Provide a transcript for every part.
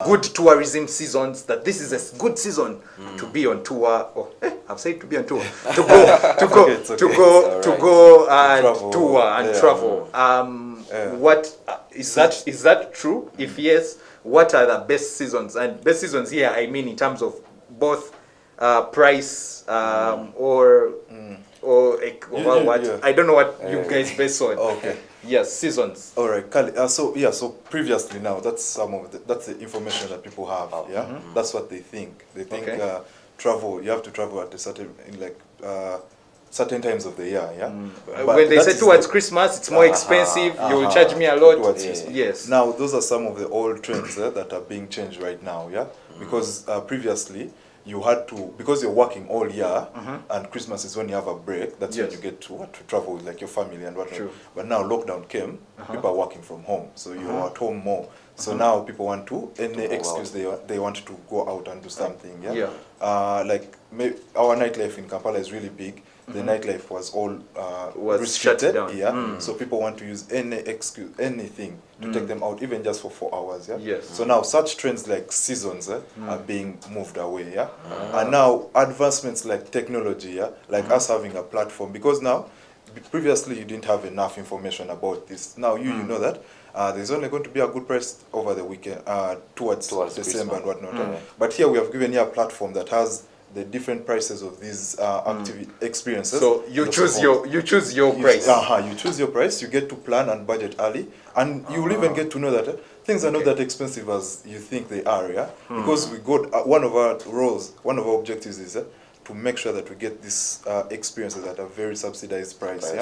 good tourism seasons, that this is a good season to be on tour. I've said to be on tour. To go tour and travel. What is that? Is that true? If yes, what are the best seasons? And best seasons here, I mean, in terms of both price or what? I don't know what you guys base on. Okay. Yes, seasons. All right, Kali. So previously now, that's that's the information that people have. Yeah, that's what they think. They think travel. You have to travel at a certain times of the year. Yeah. When they say towards Christmas, it's more expensive. You will charge me a lot. Yes. Now those are some of the old trends that are being changed right now. Yeah, because previously, you had to, because you're working all year, and Christmas is when you have a break. That's when you get to travel with like your family and whatnot. But now lockdown came, people are working from home, so you're at home more. So now people want to any excuse they want to go out and do something. Like our nightlife in Kampala is really big. The nightlife was all restricted. So people want to use any excuse, anything to take them out, even just for 4 hours. So now such trends like seasons are being moved away. And now advancements like technology, like us having a platform, because now previously you didn't have enough information about this. Now you know that there's only going to be a good price over the weekend towards December and whatnot. But here we have given you a platform that has the different prices of these experiences. So you choose your price. You choose your price. You get to plan and budget early, and you will even get to know that things are not that expensive as you think they are. Because we got one of our objectives is to make sure that we get these experiences at a very subsidized price.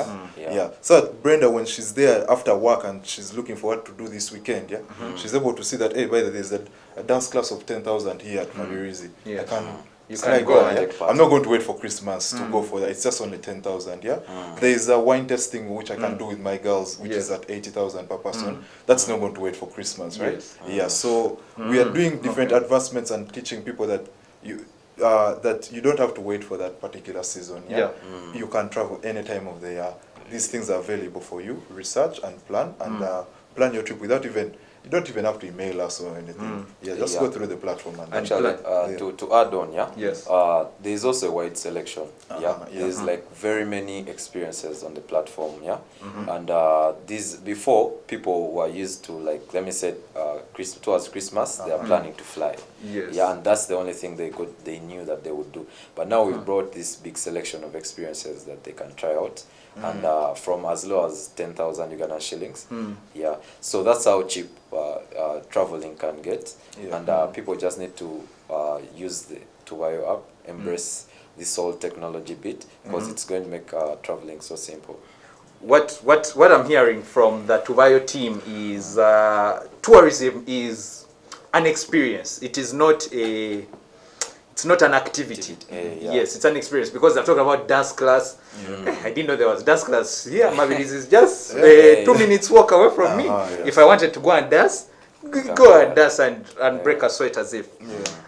So that Brenda, when she's there after work and she's looking for what to do this weekend, she's able to see that, hey, by the way, there's a dance class of 10,000 here at Mabirizi. I can. You can go. I'm not going to wait for Christmas to go for that. It's just only 10,000. There is a wine testing which I can do with my girls, which is at 80,000 per person. That's not going to wait for Christmas, right? So we are doing different advancements and teaching people that you don't have to wait for that particular season. You can travel any time of the year. These things are available for you. Research and plan plan your trip without even. You don't even have to email us or anything. Just go through the platform. And actually, to add on, there's also a wide selection. There's like very many experiences on the platform. And these before people were used to, like, let me say, towards Christmas they are planning to fly. And that's the only thing they knew that they would do. But now we've brought this big selection of experiences that they can try out. And from as low as 10,000 Ugandan shillings. So that's how cheap traveling can get. And people just need to use the Tubayo app, embrace this whole technology bit, because it's going to make traveling so simple. What I'm hearing from the Tubayo team is tourism is an experience. It is not it's not an activity. Yes, it's an experience, because they're talking about dance class. I didn't know there was dance class here. Maybe this is just 2 minutes walk away from me. If I wanted to go and dance, go and dance and break a sweat as if.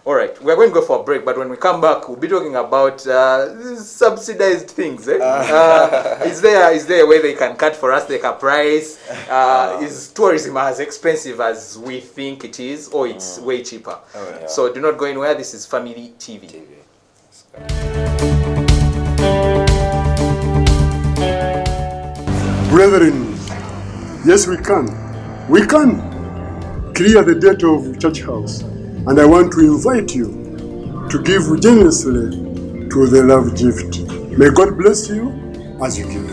All right, we're going to go for a break, but when we come back, we'll be talking about subsidized things. Is there a way they can cut for us like a price? Is tourism as expensive as we think it is, or it's way cheaper? So do not go anywhere. This is Family TV. Brethren, yes, we can. We can clear the debt of church house. And I want to invite you to give generously to the love gift. May God bless you as you give.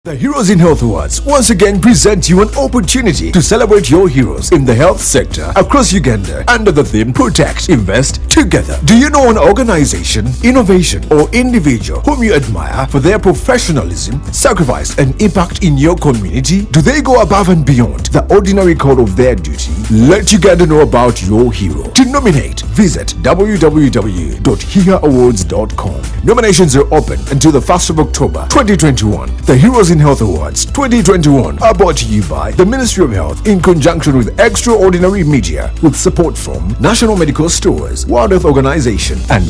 The Heroes in Health Awards once again present you an opportunity to celebrate your heroes in the health sector across Uganda under the theme Protect, Invest, Together. Do you know an organization, innovation, or individual whom you admire for their professionalism, sacrifice, and impact in your community? Do they go above and beyond the ordinary call of their duty? Let Uganda know about your hero. To nominate, visit www.hihaawards.com. Nominations are open until the 1st of October 2021. The Heroes in Health Awards 2021 are brought to you by the Ministry of Health in conjunction with Extraordinary Media with support from National Medical Stores, World Health Organization, and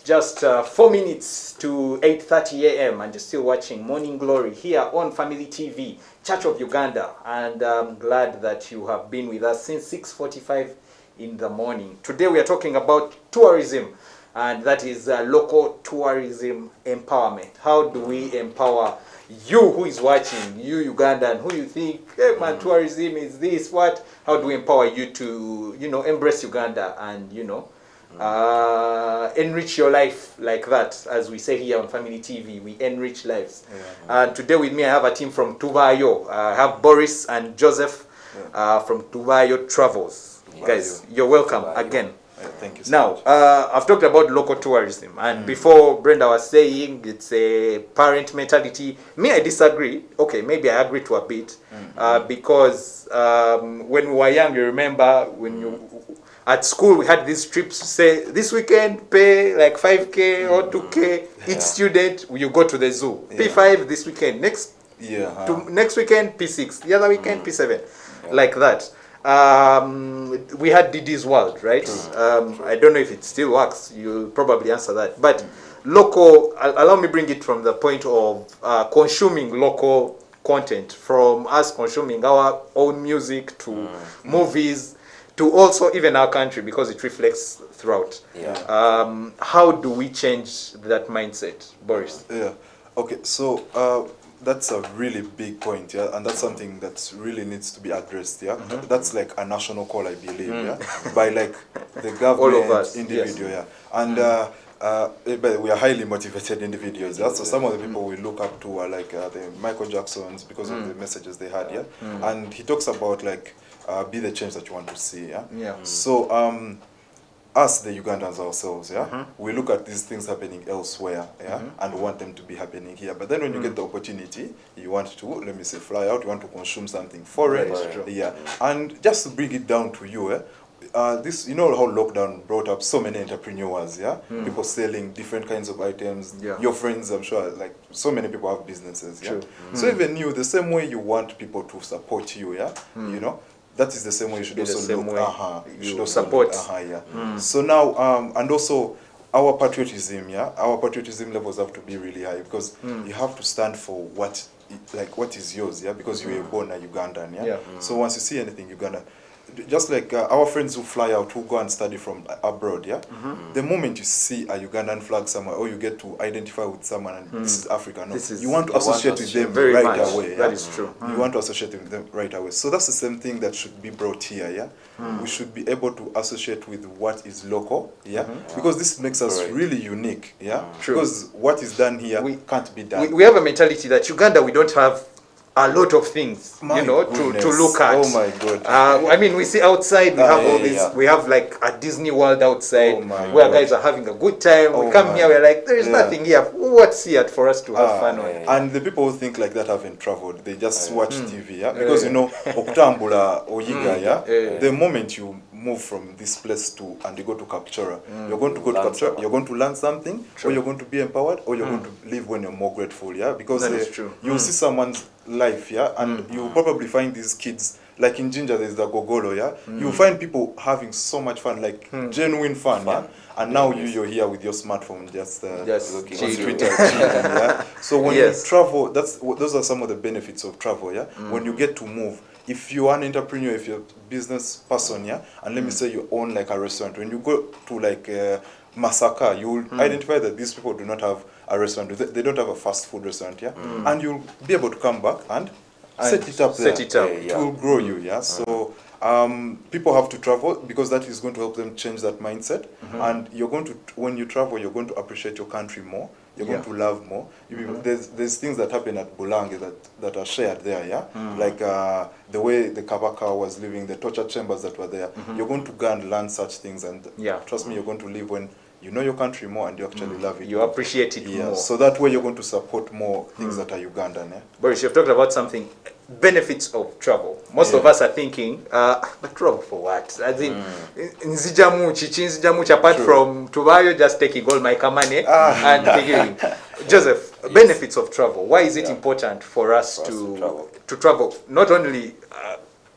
Just 4 minutes to 8:30 a.m. and you're still watching Morning Glory here on Family TV, Church of Uganda, and I'm glad that you have been with us since 6:45 in the morning. Today we are talking about tourism, and that is local tourism empowerment. How do we empower you who is watching, you Ugandan, who you think, hey man, tourism is this, what? How do we empower you to, embrace Uganda and, enrich your life like that? As we say here on Family TV, we enrich lives. And today with me I have a team from Tubayo. I have Boris and Joseph from Tubayo Travels. Guys, you're welcome again. Thank you so now, much. I've talked about local tourism, and before Brenda was saying it's a parent mentality. Me, I disagree. Okay, maybe I agree to a bit, because when we were young, you remember when you at school we had these trips to say this weekend pay like 5k or 2k each student. You go to the zoo. P5 this weekend. Next weekend P6. The other weekend P7. Like that. We had Didi's World, right? I don't know if it still works. You'll probably answer that. But local, allow me bring it from the point of consuming local content, from us consuming our own music to movies to also even our country, because it reflects throughout. How do we change that mindset, Boris? Okay, so that's a really big point, and that's something that really needs to be addressed, That's like a national call, I believe, by like the government, all of us, individual, and but we are highly motivated individuals. So some of the people we look up to are like the Michael Jacksons, because of the messages they had, and he talks about like be the change that you want to see, So us, the Ugandans ourselves, we look at these things happening elsewhere, and want them to be happening here. But then when you get the opportunity, you want to, let me say, fly out, you want to consume something foreign, and just to bring it down to you, this, you know how lockdown brought up so many entrepreneurs, people selling different kinds of items. Your friends, I'm sure, like so many people have businesses, So even you, the same way you want people to support you, you know, that is the same way you should also look. You should also support. So now, and also our patriotism, our patriotism levels have to be really high, because you have to stand for what is yours, because you were born a Ugandan, So once you see anything Uganda, just like our friends who fly out, who go and study from abroad, the moment you see a Ugandan flag somewhere, or you get to identify with someone, and this is Africa, you want to associate with them right away. That is true. You want to associate with them right away. So that's the same thing that should be brought here, We should be able to associate with what is local, because this makes us really unique, True. Because what is done here can't be done. We have a mentality that Uganda, we don't have a lot of things, to look at. Oh my God. I mean, we see outside, we have all these, we have like a Disney World outside, where guys are having a good time. We come here, we're like, there is nothing here. What's here for us to have fun on? And the people who think like that haven't traveled. They just watch TV, because Okutambula or Yiga, the moment you move from this place to and you go to Kapchora, you're going to go to Kapchora, you're going to learn something, or you're going to be empowered, or you're going to live when you're more grateful, because that is true. You'll see someone's life, and you'll probably find these kids like in Ginger, there's the Gogolo, yeah? You find people having so much fun, like genuine fun, yeah? And now you're here with your smartphone, just looking on at Twitter, chilling, yeah? So when you travel, those are some of the benefits of travel, yeah? When you get to move, if you're an entrepreneur, if you're a business person, yeah? And let me say you own like a restaurant, when you go to like Masaka, you'll identify that these people do not have a restaurant. They don't have a fast food restaurant, yeah? And you'll be able to come back and set it up there. It will grow you, yeah? So people have to travel because that is going to help them change that mindset. And you're going to, when you travel, you're going to appreciate your country more. You're going to love more. There's things that happen at Bulange that are shared there, yeah? Like the way the Kabaka was living, the torture chambers that were there. You're going to go and learn such things, and trust me, you're going to live when you know your country more and you actually love it. You appreciate it more. So that way you're going to support more things that are Ugandan. Yeah? Boris, you've talked about something, benefits of travel. Most of us are thinking, but travel for what? As in, Nzijamuchi, apart from Tubayo, just taking all my money and thinking. Joseph, benefits of travel. Why is it important for us to travel, not only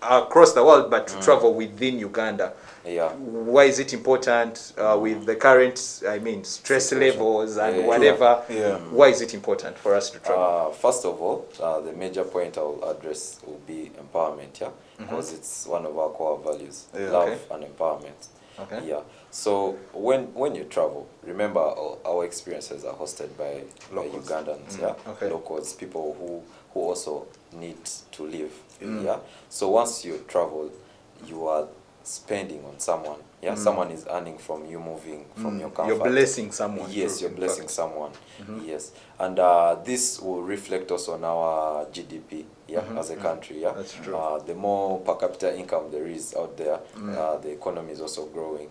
across the world, but to travel within Uganda? Why is it important with the current, stress levels and whatever? Why is it important for us to travel? First of all, the major point I will address will be empowerment, because it's one of our core values, love and empowerment. So when you travel, remember our experiences are hosted by Ugandans, locals, people who also need to live. So once you travel, you are spending on someone. Someone is earning from you moving from your comfort. You're blessing someone. Yes, you're blessing someone. Yes, and this will reflect also on our GDP. As a country. That's true. The more per capita income there is out there, the economy is also growing.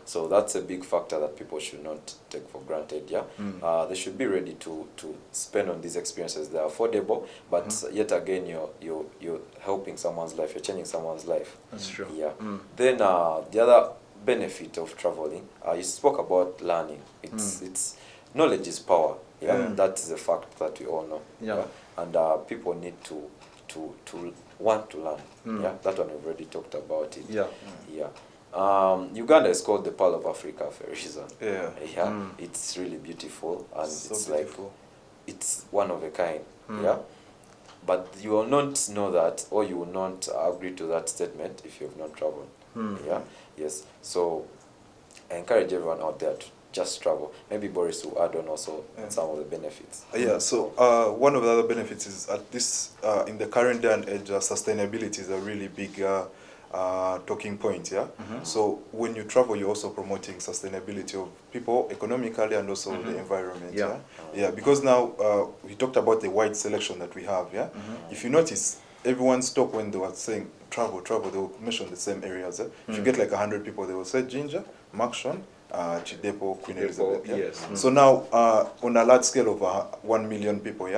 So that's a big factor that people should not take for granted. They should be ready to spend on these experiences. They're affordable, but yet again, you're helping someone's life. You're changing someone's life. That's true. Then the other benefit of traveling, you spoke about learning. It's knowledge is power. That is a fact that we all know. And people need to want to learn. That one we've already talked about it. Uganda is called the Pearl of Africa for a reason. It's really beautiful, and it's beautiful. Like it's one of a kind. But you will not know that, or you will not agree to that statement if you have not traveled. Yes. So I encourage everyone out there to just travel. Maybe Boris will add on also some of the benefits. So one of the other benefits is at this in the current day and age, sustainability is a really big talking point. So when you travel, you're also promoting sustainability of people economically and also the environment. Because now we talked about the wide selection that we have. If you notice, everyone's talk when they were saying travel, they will mention the same areas. If you get like 100 people, they will say Ginger, Makshon, Chidepo, Queen Elizabeth. So now on a large scale of 1 million people,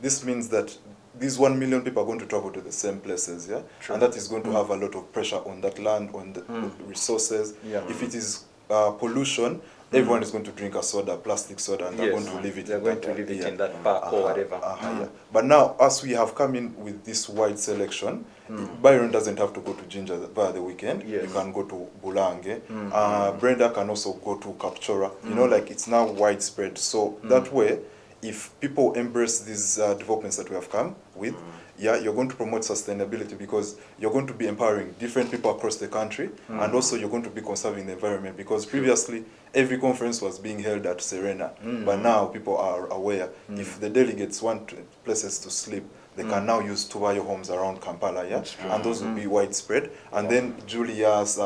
this means that these 1 million people are going to travel to the same places, and that is going to have a lot of pressure on that land, on the resources. If it is pollution, everyone is going to drink a soda, plastic soda, and they're going to leave it. They're going to leave it in that park or whatever. But now, as we have come in with this wide selection, Byron doesn't have to go to Ginger via the weekend. You can go to Bulange. Brenda can also go to Kapchora. Like it's now widespread. So that way, if people embrace these developments that we have come with, you're going to promote sustainability because you're going to be empowering different people across the country, and also you're going to be conserving the environment, because previously every conference was being held at Serena, but now people are aware if the delegates want places to sleep, they can now use Tubayo homes around Kampala, and those will be widespread, and then Julia's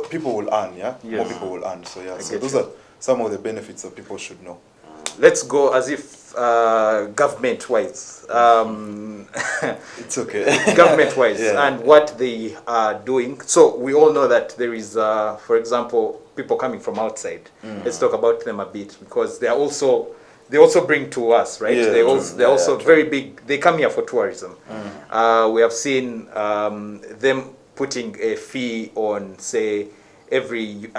people will earn, more people will earn, so so those are some of the benefits that people should know. Let's go as if government-wise. It's okay. Government-wise, and what they are doing. So we all know that there is, for example, people coming from outside. Let's talk about them a bit, because they also bring to us, right? They're also very big. They come here for tourism. We have seen them putting a fee on, say, every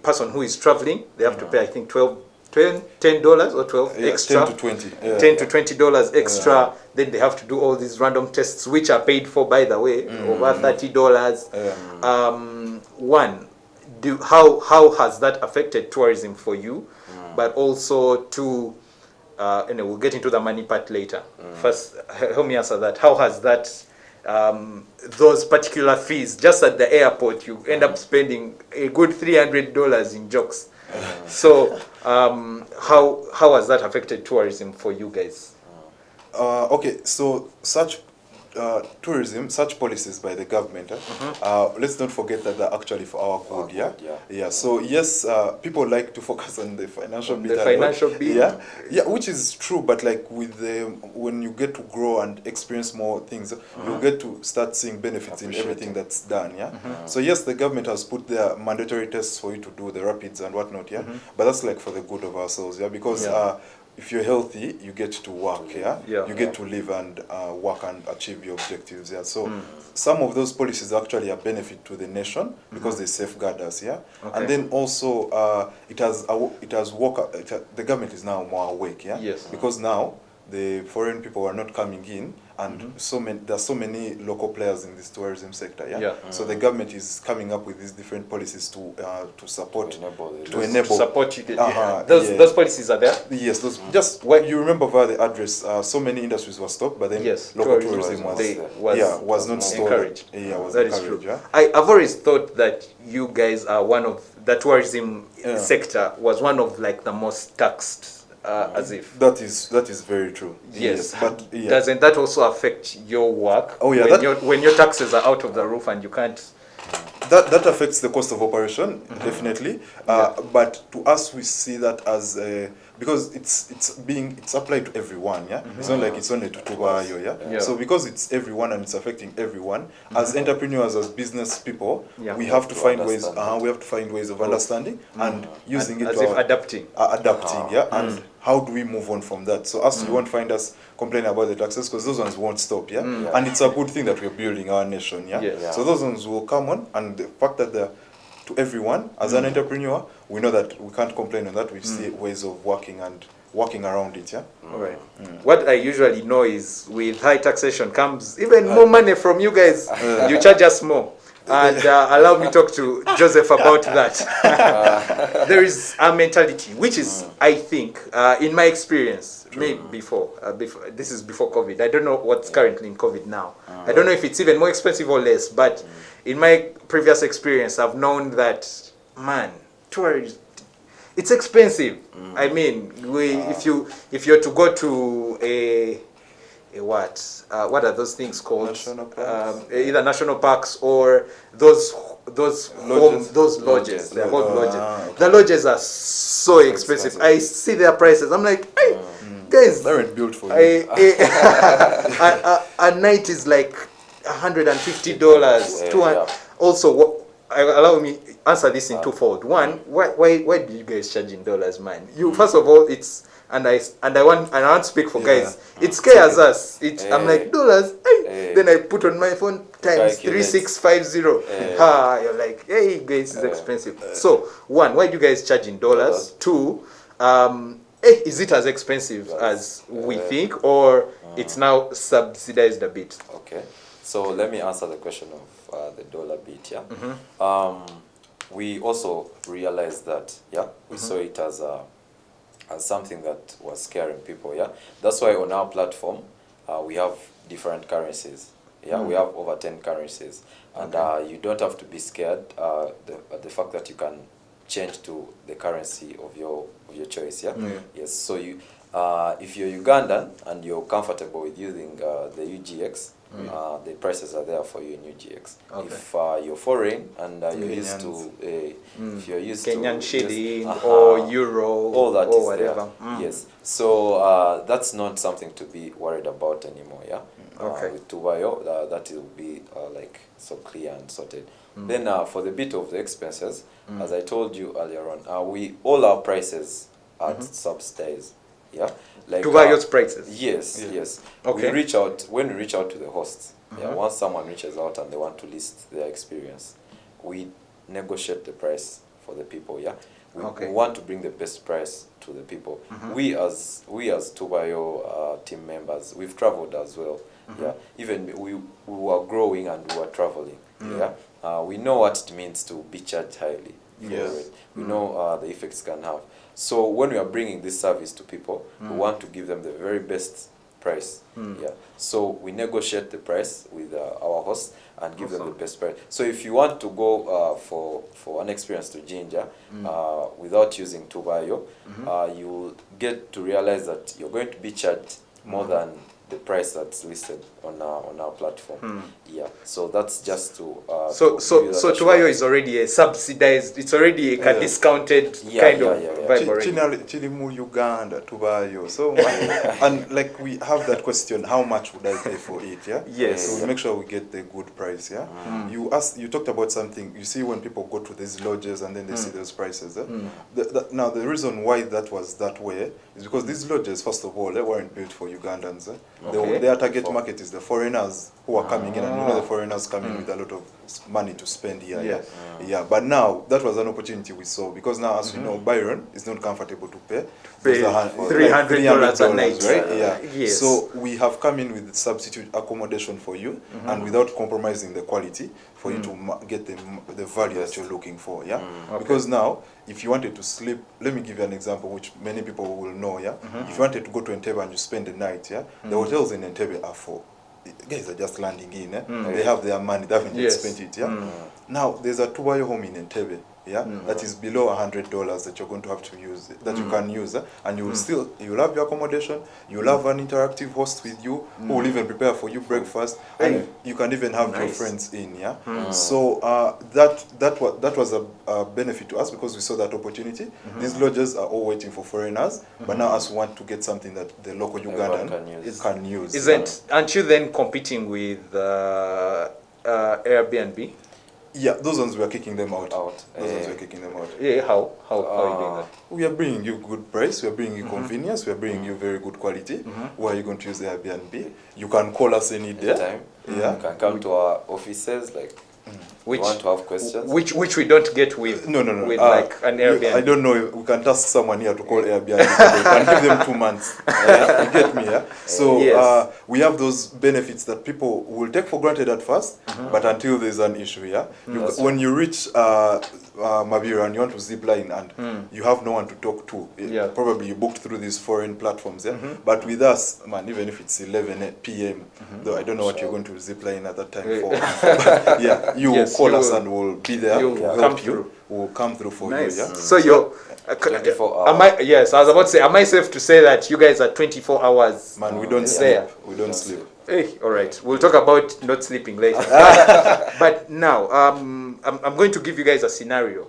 person who is traveling, they have to pay, I think, 12 $10 or 12 extra. 10 to 20. Yeah. $10 to $20 extra. Then they have to do all these random tests, which are paid for, by the way, over $30. One, how has that affected tourism for you? But also two, and we'll get into the money part later. First, help me answer that. How has that those particular fees, just at the airport, you end up spending a good $300 in jokes. So how has that affected tourism for you guys? Okay, so such tourism, such policies by the government, let's not forget that they're actually for our good, yeah. So yes, people like to focus on the financial bit. The financial bit, yeah, which is true. But like with when you get to grow and experience more things, you get to start seeing benefits in everything that's done, yeah. So yes, the government has put their mandatory tests for you to do, the rapids and whatnot, yeah. But that's like for the good of ourselves, yeah, because if you're healthy, you get to work, you get to live and work and achieve your objectives, so some of those policies actually are benefit to the nation because they safeguard us, and then also the government is now more awake, because now the foreign people are not coming in, and there are so many local players in this tourism sector, so the government is coming up with these different policies to support, to enable support you. Those policies are there. Yes, those just what you remember via the address. So many industries were stopped, but then local tourism was not encouraged. Was that encouraged. Is true. I've always thought that you guys are one of the tourism sector was one of like the most taxed. As if that is very true. Yes, but doesn't that also affect your work? Oh yeah, when your taxes are out of the roof and you can't. That affects the cost of operation, definitely. But to us, we see that as because it's applied to everyone. It's not like it's only to Tubayo. So because it's everyone and it's affecting everyone, as entrepreneurs, as business people, we have to find ways. We have to find ways of understanding and using it as if adapting. And how do we move on from that? So us, you won't find us complaining about the taxes because those ones won't stop, and it's a good thing that we're building our nation, So those ones will come on, and the fact that they're to everyone, as an entrepreneur, we know that we can't complain on that. We see ways of working around it, All right. What I usually know is with high taxation comes even more money from you guys. You charge us more. And allow me to talk to Joseph about that. There is a mentality, which is, I think, in my experience, maybe before, this is before COVID. I don't know what's currently in COVID now. I don't know if it's even more expensive or less, but in my previous experience, I've known that, man, tourism, it's expensive. I mean, if you're to go to a what are those things called? National parks. Either national parks or those lodges. They're called lodges. Okay. The lodges are so expensive. I see their prices. I'm like, hey, guys, they weren't built for you. A night is like $150, $200. Also, allow me answer this in twofold. One, why do you guys charge in dollars, man? You first of all, it's and I want to speak for guys. It scares us. I'm like dollars. Then I put on my phone times 3650. You're like, hey guys, it's expensive. So one, why do you guys charge in dollars? Two, is it as expensive as we think, or it's now subsidized a bit? Okay, so let me answer the question of the dollar bit. We also realized that we saw it as something that was scaring people. That's why on our platform we have different currencies. We have over 10 currencies, and you don't have to be scared the fact that you can change to the currency of your choice. Yes, so you if you're Ugandan and you're comfortable with using the UGX, the prices are there for you in UGX. If you're foreign and you're used to if you're used Kenyan to shilling or euro, all that or is whatever. there. Yes, so that's not something to be worried about anymore. With Tubayo, that will be like so clear and sorted. Then for the bit of the expenses, as I told you earlier on, all our prices are subsidized. Like Tubayo's prices. Yes. Okay. When we reach out to the hosts. Once someone reaches out and they want to list their experience, we negotiate the price for the people. We want to bring the best price to the people. We as Tubayo team members, we've traveled as well. Yeah, even we were growing and we were traveling. Yeah, we know what it means to be charged highly. Yes. We know the effects can have. So when we are bringing this service to people, we want to give them the very best price. Yeah. So we negotiate the price with our host and give them the best price. So if you want to go for an experience to Jinja without using Tubayo, you will get to realize that you're going to be charged more than the price that's listed on our platform. Yeah, so that's just to so Tubayo is already a subsidized, it's already a discounted kind of vibe already. Chili mu Uganda Tubayo. So and like we have that question, how much would I pay for it? Yeah. Yes. So we make sure we get the good price. Yeah. You talked about something. You see when people go to these lodges and then they see those prices. Now the reason why that was that way is because these lodges, first of all, they weren't built for Ugandans. Their target market is the foreigners who are coming in, and you know the foreigners come in with a lot of money to spend here. Yes. Yeah. But now that was an opportunity we saw, because now, as we know, Byron is not comfortable to pay $300 a night, right? Yeah. Yes. So we have come in with substitute accommodation for you, and without compromising the quality, for you to get the value that you're looking for. Yeah. Because now, if you wanted to sleep, let me give you an example which many people will know. Yeah. If you wanted to go to Entebbe and you spend the night, yeah, the hotels in Entebbe are for guys are just landing in. They have their money, they haven't yet spent it. Yeah. Now there's a Tubayo home in Entebbe. Yeah, that is below $100 that you're going to have to use, that you can use, and you will you'll have your accommodation, you'll have an interactive host with you who will even prepare for you breakfast, and you can even have your friends in. Yeah, so that was a benefit to us, because we saw that opportunity. These lodges are all waiting for foreigners, but now us want to get something that the local Ugandan can use. Aren't you then competing with Airbnb? Yeah, those ones we are kicking them out. Those ones we are kicking them out. Yeah, how are you doing that? We are bringing you good price, we are bringing you convenience, we are bringing you very good quality. Where are you going to use the Airbnb? You can call us any day. Anytime. Yeah. You can come to our offices, like, Which, you want to have questions? Which we don't get with no. With like an Airbnb. I don't know. We can task someone here to call Airbnb. We can give them 2 months. You get me? Yeah. So we have those benefits that people will take for granted at first, but until there's an issue. Yeah. When you reach Mabira and you want to zip line and you have no one to talk to, probably you booked through these foreign platforms. Yeah. But with us, man, even if it's 11 p.m., though I don't know what you're going to zip line at that time for. But yeah. You will call us and we'll be there. We'll help you. We'll come through for you. Yeah. So you're 24 hours. Yes, I was about to say, am I safe to say that you guys are 24 hours? Man, we don't sleep. We don't sleep. Hey, all right. We'll talk about not sleeping later. But now, I'm going to give you guys a scenario.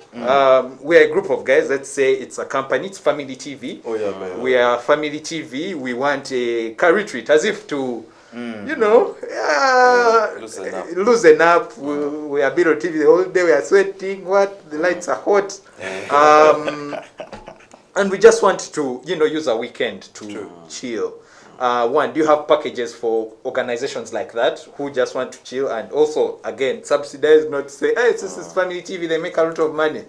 We're a group of guys. Let's say it's a company. It's Family TV. Oh yeah, man. We are Family TV. We want a car retreat, as if to, you know, loosen up. We are bit on TV the whole day. We are sweating. The lights are hot. And we just want to, use a weekend to chill. One, do you have packages for organizations like that who just want to chill, and also, again, subsidize, not say, hey, this is Family TV, they make a lot of money.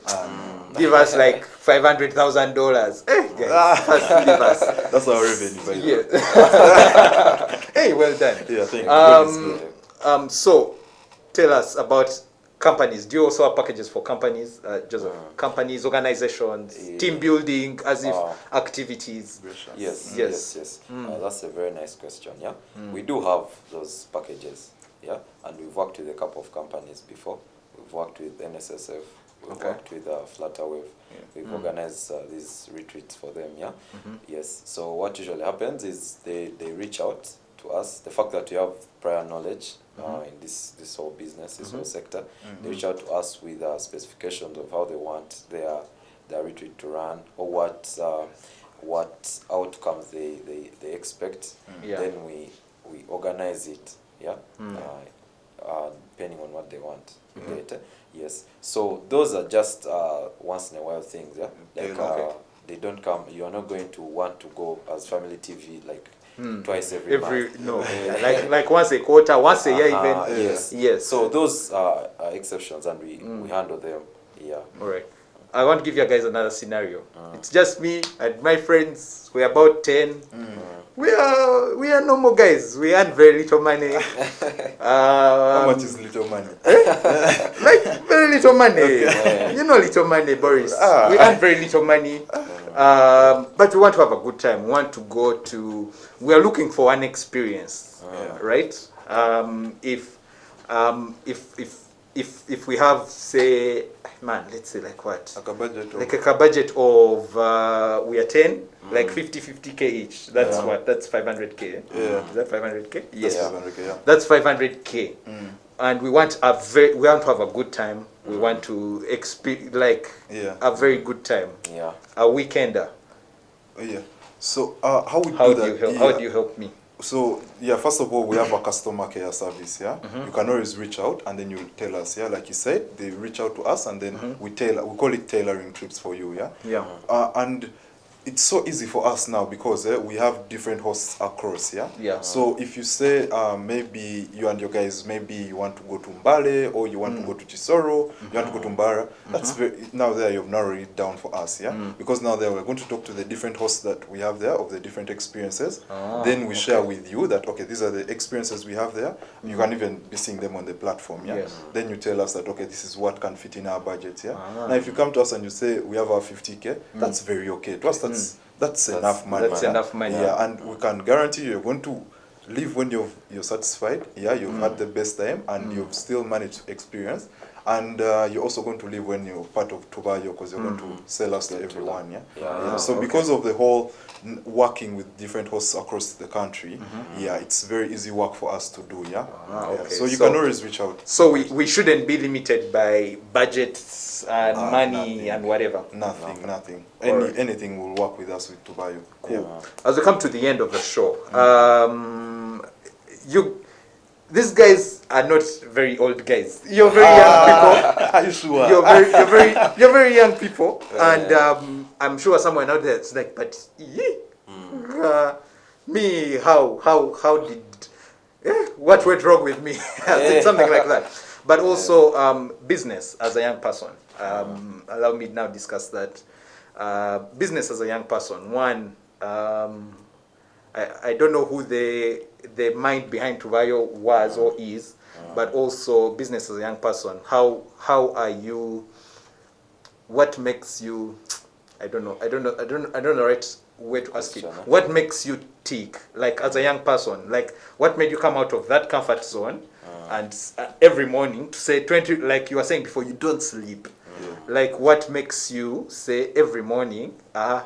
Give us like $500,000. Hey, guys, first give us. That's our revenue, by the way. Hey, well done. Yeah, thank you. So, tell us about companies. Do you also have packages for companies, Joseph? Companies, organizations, team building, as if activities? Yes. That's a very nice question. Yeah, we do have those packages. Yeah, and we've worked with a couple of companies before. We've worked with NSSF. We've worked with Flutterwave. We've organized these retreats for them. Yeah. Yes. So what usually happens is they reach out to us. The fact that we have prior knowledge in this whole business, this whole sector, they reach out to us with specifications of how they want their retreat to run, or what outcomes they expect. Then we organize it. Yeah. Depending on what they want. Yes. So those are just once in a while things. Yeah. Like they don't come. You are not going to want to go as Family TV like twice every month. No. like once a quarter, once a year even. Yes. So those are exceptions, and we handle them. Yeah. All right. I want to give you guys another scenario. It's just me and my friends. We're about 10. We are normal guys. We earn very little money. How much is little money? Like very little money. You know little money, Boris. We earn very little money. But we want to have a good time. We want to go to. We are looking for an experience, right? If we have, say, man, let's say like what? Like a budget of, like a budget of we are 10, like 50k each. That's what? That's 500k. Yeah. Is that 500k? Yes. Yes. 500k, yeah. That's 500k. And we want to have a good time. We want to experience a very good time. Yeah. A weekender. Yeah. So how do you help me? So yeah, first of all, we have a customer care service. Yeah, you can always reach out and then you tell us. Yeah, like you said, they reach out to us and then we call it tailoring trips for you. Yeah. Yeah. And it's so easy for us now because we have different hosts across. Yeah. Yeah. So if you say maybe you and your guys, maybe you want to go to Mbale or you want to go to Chisoro, you want to go to Mbara. That's now there you've narrowed it down for us. Yeah. Because now there we're going to talk to the different hosts that we have there of the different experiences. Then we share with you that okay, these are the experiences we have there. You can even be seeing them on the platform. Yeah. Yes. Then you tell us that okay, this is what can fit in our budget. Yeah. Now if you come to us and you say we have our 50k, that's very okay. To us that's enough money. That's enough money. Yeah, and we can guarantee you're going to leave when you're satisfied. Yeah, you've had the best time and you've still managed to experience. And you're also going to leave when you're part of Tubayo because you're going to sell us to everyone. Yeah. So because of the whole working with different hosts across the country, it's very easy work for us to do. Yeah. Okay. So you can always reach out. So we shouldn't be limited by budgets and money nothing. and whatever. Nothing. Alright. Anything will work with us with Tubayo. Cool. Yeah. As we come to the end of the show, these guys are not very old guys. You're very young people. Are you sure? You're very young people, and I'm sure someone out there is like, but me, how did what went wrong with me? Something like that. But also business as a young person. Allow me now discuss that. Business as a young person. One, I don't know who the mind behind Tubayo was or is, but also business as a young person. How are you? What makes you? I don't know the right way to ask it. What makes you tick? Like as a young person, like what made you come out of that comfort zone and every morning to say 20? Like you were saying before, you don't sleep. Like what makes you say every morning, I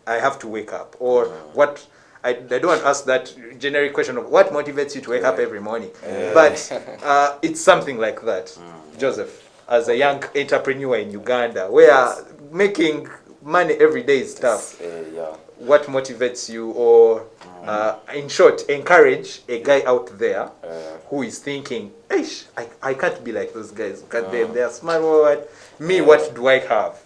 have to wake up, or what? I don't want to ask that generic question of what motivates you to wake up every morning, but it's something like that. Joseph, as a young entrepreneur in Uganda, where making money every day is tough, what motivates you, or in short, encourage a guy out there who is thinking, I can't be like those guys. Look at them, they are smart. Me, what do I have?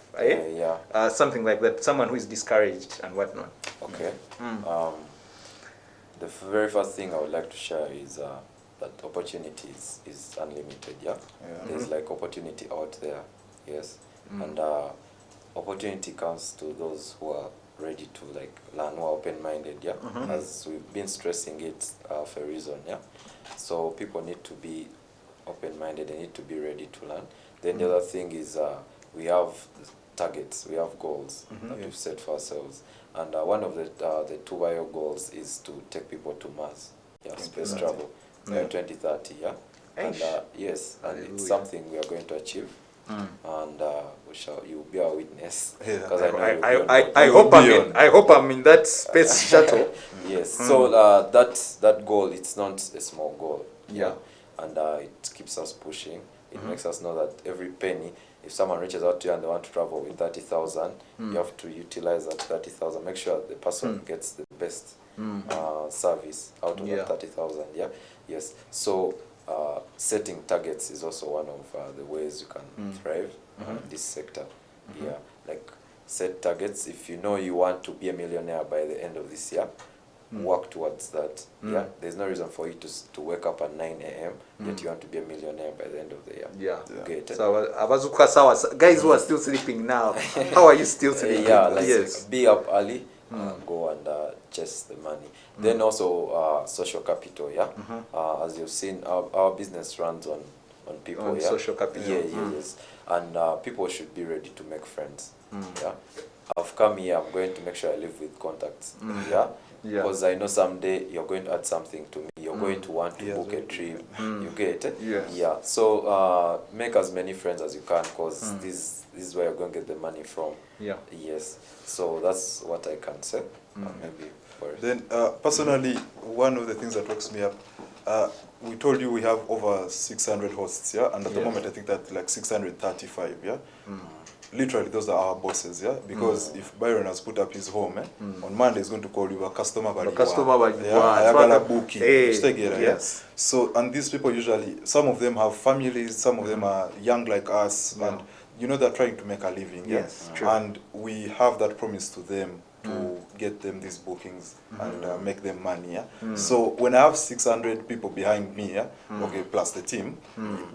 Something like that. Someone who is discouraged and whatnot. Okay. The very first thing I would like to share is that opportunity is unlimited. There's like opportunity out there. Yes. And opportunity comes to those who are ready to like learn, who are open-minded. As we've been stressing it for a reason. So people need to be open-minded. They need to be ready to learn. Then the other thing is we have targets, we have goals that we've set for ourselves. And one of the Tubayo goals is to take people to Mars, space travel, 2030, And yes, and it's something we are going to achieve. And you'll be our witness. Because I hope I'm in that space shuttle. Yes. So that goal, it's not a small goal. And it keeps us pushing. It makes us know that every penny, if someone reaches out to you and they want to travel with 30,000, you have to utilize that 30,000. Make sure the person gets the best service out of that 30,000. Yes. So setting targets is also one of the ways you can thrive in this sector. Like set targets. If you know you want to be a millionaire by the end of this year, work towards that. Yeah, there's no reason for you to wake up at 9 a.m. yet you want to be a millionaire by the end of the year. Yeah. So abazuka sawa, guys who are still sleeping now, how are you still sleeping? Like be up early, go and chase the money. Then also social capital. As you've seen, our business runs on people. On social capital. Yes. And people should be ready to make friends. I've come here, I'm going to make sure I live with contacts. Because I know someday you're going to add something to me. You're going to want to book a trip. You get it? Yeah. So make as many friends as you can, because this is where you're going to get the money from. Yes. So that's what I can say. Maybe Boris. Then personally, one of the things that wakes me up, we told you we have over 600 hosts, and at the moment I think that like 635, literally those are our bosses, because if Byron has put up his home, on Monday he's going to call you a customer, So, and these people usually, some of them have families, some of them are young like us, and you know they're trying to make a living, True. And we have that promise to them to get them these bookings and make them money. So when I have 600 people behind me, okay, plus the team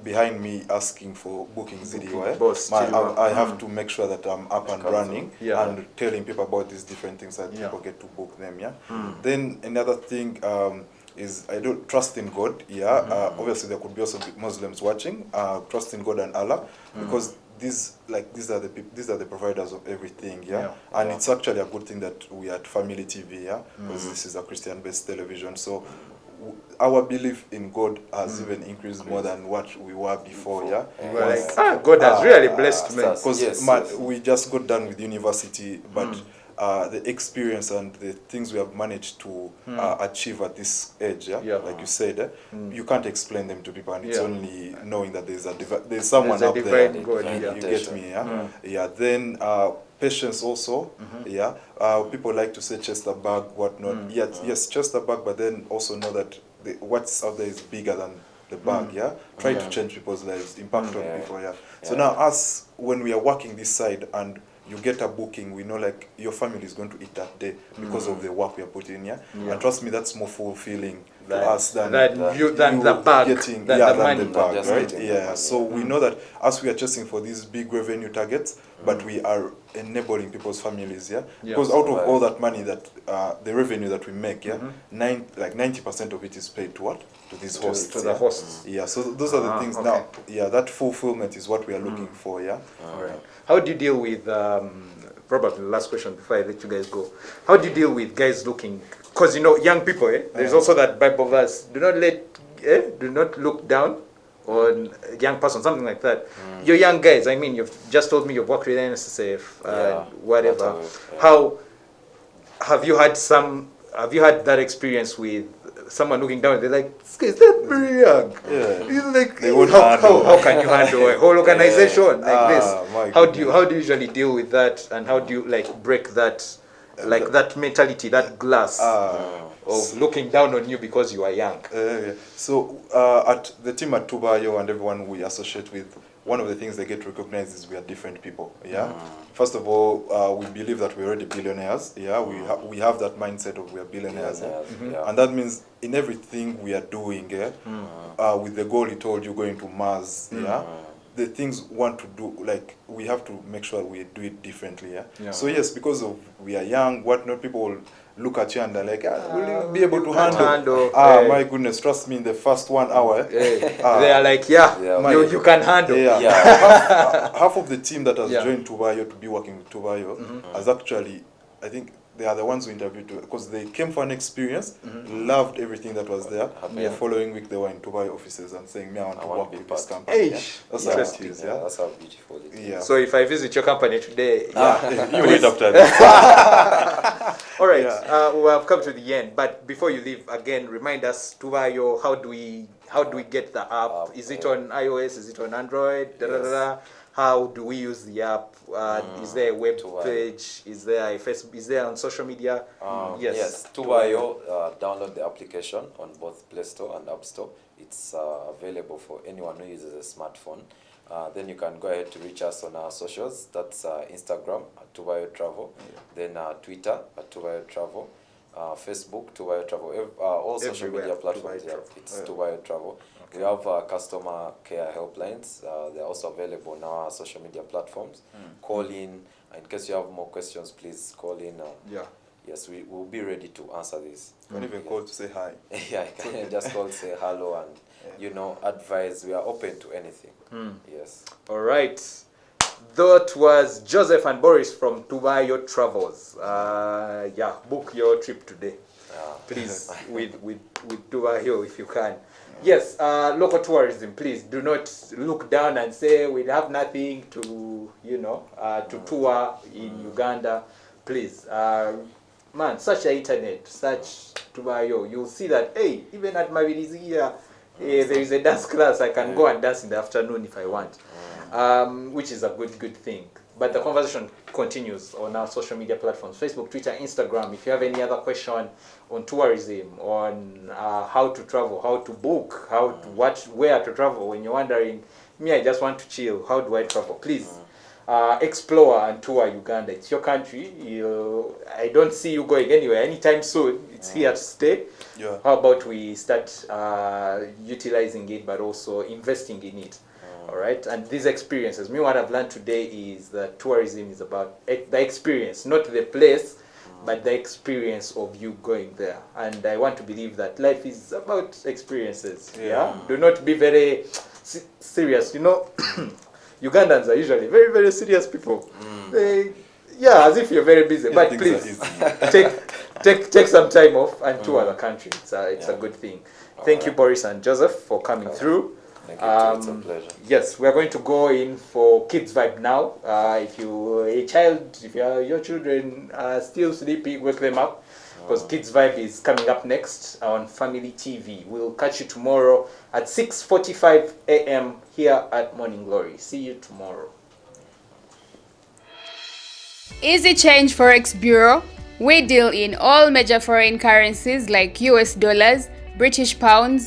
behind me asking for bookings, I have to make sure that I'm up and running and telling people about these different things that people get to book them. Then another thing is I don't trust in God. Obviously there could be also Muslims watching. Trust in God and Allah, because these are the providers of everything, and it's actually a good thing that we are at Family TV, because this is a Christian-based television. So our belief in God has even increased more than what we were before. God has really blessed me. Because we just got done with university, but the experience and the things we have managed to achieve at this age, like you said, you can't explain them to people, and it's only knowing that there's someone up there. God, you get me, Then patience also, people like to say chest a bag, whatnot. Yes, chest a bag, but then also know that what's out there is bigger than the bag. Try to change people's lives, impact on people. So now us, when we are working this side and you get a booking, we know like your family is going to eat that day because of the work we are putting in. And trust me, that's more fulfilling to us than the bag, getting than the bag, right? So we know that as we are chasing for these big revenue targets, but we are enabling people's families, because out of all that money that the revenue that we make, 90% of it is paid to what? To these hosts. To the hosts. So those are the things now. That fulfillment is what we are looking for. All right. How do you deal with probably the last question before I let you guys go? How do you deal with guys looking? Because young people, there's also that Bible verse: do not look down on a young person, something like that. You're young guys. I mean, you've just told me you've worked with NSSF, whatever. How have you had that experience with someone looking down? They're like, "This guy's not very young." He's like, how can you handle a whole organization like this? How do you usually deal with that, and how do you break that, that mentality, that glass of looking down on you because you are young? So at the team at Tubayo and everyone we associate with, one of the things they get recognized is we are different people. First of all, we believe that we're already billionaires. We have that mindset of we are billionaires. And that means in everything we are doing, with the goal he told you, going to Mars, the things we want to do, we have to make sure we do it differently. So yes, because we are young, whatnot, people will look at you and they're like, will you be able to handle? My goodness, trust me, in the first 1 hour. They are like, you can handle. Half of the team that has joined Tubayo to be working with Tubayo has actually, I think, they are the ones who interviewed, because they came for an experience, loved everything that was there. The following week, they were in Tubayo offices and saying, I want to work with this company. That's how it is. That's how beautiful it is. So if I visit your company today, you wait after this. All right, we have come to the end. But before you leave, again, remind us, Tubayo, how do we get the app? Is it on iOS? Is it on Android? How do we use the app? Is there a web page? Is there a Facebook? Is there on social media? Yes. Tubayo, download the application on both Play Store and App Store. It's available for anyone who uses a smartphone. Then you can go ahead to reach us on our socials. That's Instagram at Tubayo Travel, then Twitter at Tubayo Travel, Facebook, Tubayo Travel, all social media platforms. It's Tubayo Travel. Okay. We have customer care helplines. They're also available on our social media platforms. Call in case you have more questions. Please call in. Yes, we will be ready to answer this. You can even call to say hi. Yeah, you can just call, say hello, and advise. We are open to anything. Yes. All right. That was Joseph and Boris from Tubayo Travels. Book your trip today, please, with Tubayo if you can. Yes, local tourism. Please do not look down and say we have nothing to to tour in Uganda. Please, man, such an internet, such Tubayo, you'll see that even at Mavili's here, there is a dance class. I can go and dance in the afternoon if I want. Which is a good thing. But the conversation continues on our social media platforms, Facebook, Twitter, Instagram. If you have any other question on tourism, on how to travel, how to book, where to travel, when you're wondering, I just want to chill, how do I travel? Please explore and tour Uganda. It's your country. I don't see you going anywhere anytime soon. It's here to stay. Yeah. How about we start utilizing it, but also investing in it? All right, and these experiences. What I've learned today is that tourism is about the experience, not the place, but the experience of you going there. And I want to believe that life is about experiences. Yeah. Do not be very serious. Ugandans are usually very, very serious people. As if you're very busy. But please take some time off and tour the country. It's a good thing. Thank you, Boris and Joseph, for coming through. Thank you. It's a pleasure. Yes, we are going to go in for Kids Vibe now. If your children are still sleeping, wake them up, because Kids Vibe is coming up next on Family TV. We'll catch you tomorrow at 6:45 a.m. here at Morning Glory. See you tomorrow. Easy Change Forex Bureau. We deal in all major foreign currencies like US dollars, British pounds,